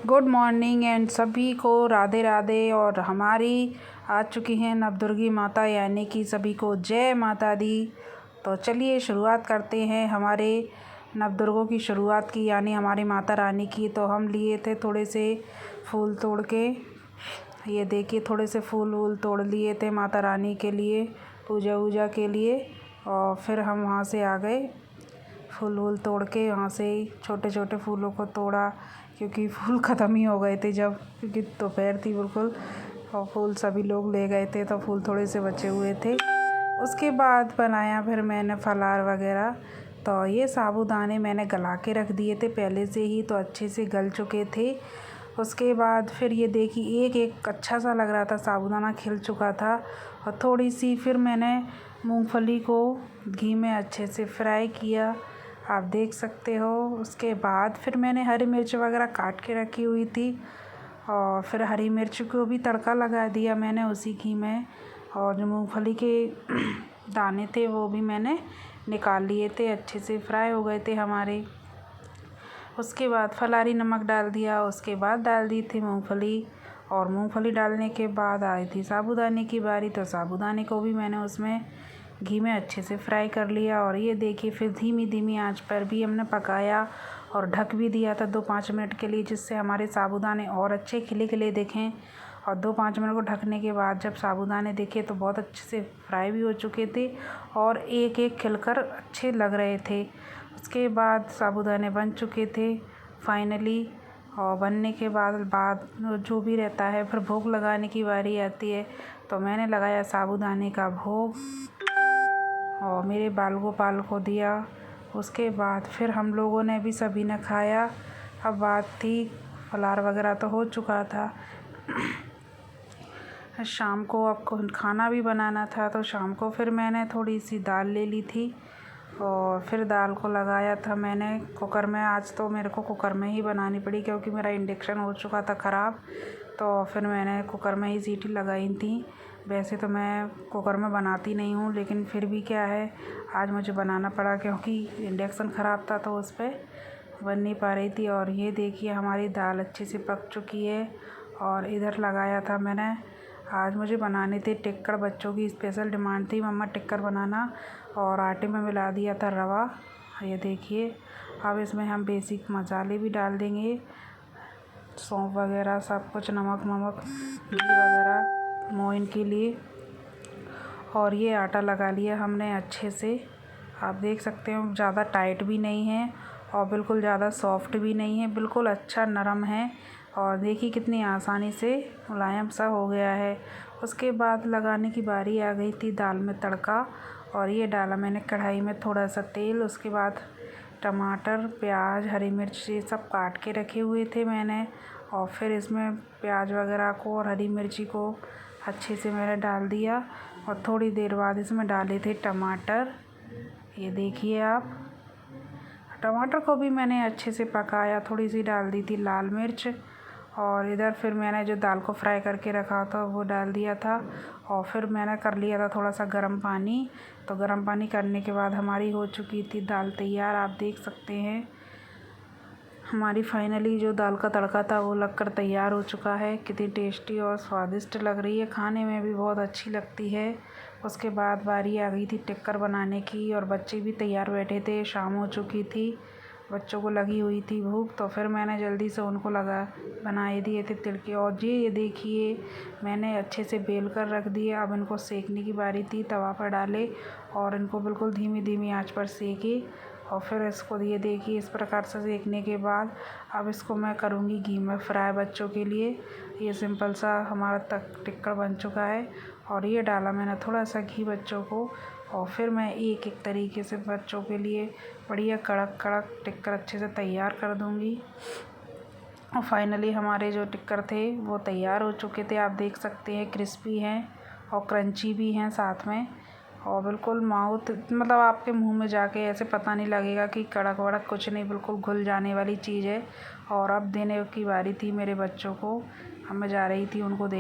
Good morning and सभी को राधे राधे। और हमारी आ चुकी हैं नवदुर्गी माता, यानी कि सभी को जय माता दी। तो चलिए शुरुआत करते हैं हमारे नवदुर्गों की शुरुआत की, यानी हमारी माता रानी की। तो हम लिए थे थोड़े से फूल तोड़ के, ये देखिए थोड़े से फूल वूल तोड़ लिए थे माता रानी के लिए, पूजा वूजा के लिए। और फिर हम वहाँ से आ गए, फूल वूल तोड़ के वहाँ से छोटे छोटे फूलों को तोड़ा, क्योंकि फूल ख़त्म ही हो गए थे जब, क्योंकि दोपहर थी बिल्कुल, और फूल सभी लोग ले गए थे तो फूल थोड़े से बचे हुए थे। उसके बाद बनाया फिर मैंने फलार वगैरह। तो ये साबूदाने मैंने गला के रख दिए थे पहले से ही, तो अच्छे से गल चुके थे। उसके बाद फिर ये देखिए एक एक अच्छा सा लग रहा था, साबूदाना खिल चुका था। और थोड़ी सी फिर मैंने मूंगफली को घी में अच्छे से फ्राई किया, आप देख सकते हो। उसके बाद फिर मैंने हरी मिर्च वगैरह काट के रखी हुई थी, और फिर हरी मिर्च को भी तड़का लगा दिया मैंने उसी घी में। और जो मूंगफली के दाने थे वो भी मैंने निकाल लिए थे, अच्छे से फ्राई हो गए थे हमारे। उसके बाद फलारी नमक डाल दिया, उसके बाद डाल दी थी मूंगफली, और मूंगफली डालने के बाद आई थी साबूदाने की बारी। तो साबूदाने को भी मैंने उसमें घी में अच्छे से फ्राई कर लिया। और ये देखिए फिर धीमी धीमी आंच पर भी हमने पकाया, और ढक भी दिया था 2-5 मिनट के लिए, जिससे हमारे साबूदाने और अच्छे खिले खिले दिखें। और 2-5 मिनट को ढकने के बाद जब साबूदाने देखे तो बहुत अच्छे से फ्राई भी हो चुके थे, और एक एक खिलकर अच्छे लग रहे थे। उसके बाद साबूदाने बन चुके थे फाइनली। और बनने के बाद जो भी रहता है, फिर भोग लगाने की बारी आती है। तो मैंने लगाया साबूदाने का भोग और मेरे बाल गोपाल को दिया। उसके बाद फिर हम लोगों ने भी सभी ने खाया। अब बात थी, फलार वगैरह तो हो चुका था, शाम को आपको खाना भी बनाना था। तो शाम को फिर मैंने थोड़ी सी दाल ले ली थी, और फिर दाल को लगाया था मैंने कुकर में। आज तो मेरे को कुकर में ही बनानी पड़ी, क्योंकि मेरा इंडक्शन हो चुका था ख़राब। तो फिर मैंने कुकर में ही सीटी लगाई थी। वैसे तो मैं कुकर में बनाती नहीं हूँ, लेकिन फिर भी क्या है, आज मुझे बनाना पड़ा, क्योंकि इंडक्शन ख़राब था तो उस पर बन नहीं पा रही थी। और ये देखिए हमारी दाल अच्छे से पक चुकी है। और इधर लगाया था मैंने, आज मुझे बनाने थे टिक्कर, बच्चों की स्पेशल डिमांड थी मम्मा टिक्कर बनाना। और आटे में मिला दिया था रवा, ये देखिए। अब इसमें हम बेसिक मसाले भी डाल देंगे, सौंफ वगैरह सब कुछ, नमक वमक, घी वगैरह मोइन के लिए। और ये आटा लगा लिया हमने अच्छे से, आप देख सकते हो। ज़्यादा टाइट भी नहीं है और बिल्कुल ज़्यादा सॉफ्ट भी नहीं है, बिल्कुल अच्छा नरम है। और देखिए कितनी आसानी से मुलायम सा हो गया है। उसके बाद लगाने की बारी आ गई थी दाल में तड़का, और ये डाला मैंने कढ़ाई में थोड़ा सा तेल। उसके बाद टमाटर, प्याज, हरी मिर्च ये सब काट के रखे हुए थे मैंने, और फिर इसमें प्याज वगैरह को और हरी मिर्ची को अच्छे से मैंने डाल दिया। और थोड़ी देर बाद इसमें डाले थे टमाटर, ये देखिए आप। टमाटर को भी मैंने अच्छे से पकाया, थोड़ी सी डाल दी थी लाल मिर्च। और इधर फिर मैंने जो दाल को फ्राई करके रखा था वो डाल दिया था। और फिर मैंने कर लिया था थोड़ा सा गर्म पानी। तो गर्म पानी करने के बाद हमारी हो चुकी थी दाल तैयार, आप देख सकते हैं। हमारी फाइनली जो दाल का तड़का था वो लगकर तैयार हो चुका है। कितनी टेस्टी और स्वादिष्ट लग रही है, खाने में भी बहुत अच्छी लगती है। उसके बाद बारी आ गई थी टिक्कर बनाने की, और बच्चे भी तैयार बैठे थे, शाम हो चुकी थी, बच्चों को लगी हुई थी भूख। तो फिर मैंने जल्दी से उनको बनाए दिए थे तिड़के। और ये देखिए मैंने अच्छे से बेल कर रख दिए। अब इनको सेकने की बारी थी, तवा पर डाले और इनको बिल्कुल धीमी धीमी आंच पर सेके। और फिर इसको ये देखिए इस प्रकार से सेकने के बाद अब इसको मैं करूँगी घी में फ्राई बच्चों के लिए। ये सिंपल सा हमारा तक टिक्कर बन चुका है। और ये डाला मैंने थोड़ा सा घी बच्चों को, और फिर मैं एक एक तरीके से बच्चों के लिए बढ़िया कड़क कड़क टिक्कर अच्छे से तैयार कर दूँगी। और फाइनली हमारे जो टिक्कर थे वो तैयार हो चुके थे, आप देख सकते हैं। क्रिस्पी हैं और क्रंची भी हैं साथ में, और बिल्कुल माउथ मतलब आपके मुंह में जाके ऐसे पता नहीं लगेगा कि कड़क वड़क, कुछ नहीं, बिल्कुल घुल जाने वाली चीज़ है। और अब देने की बारी थी मेरे बच्चों को, अब मैं जा रही थी उनको दे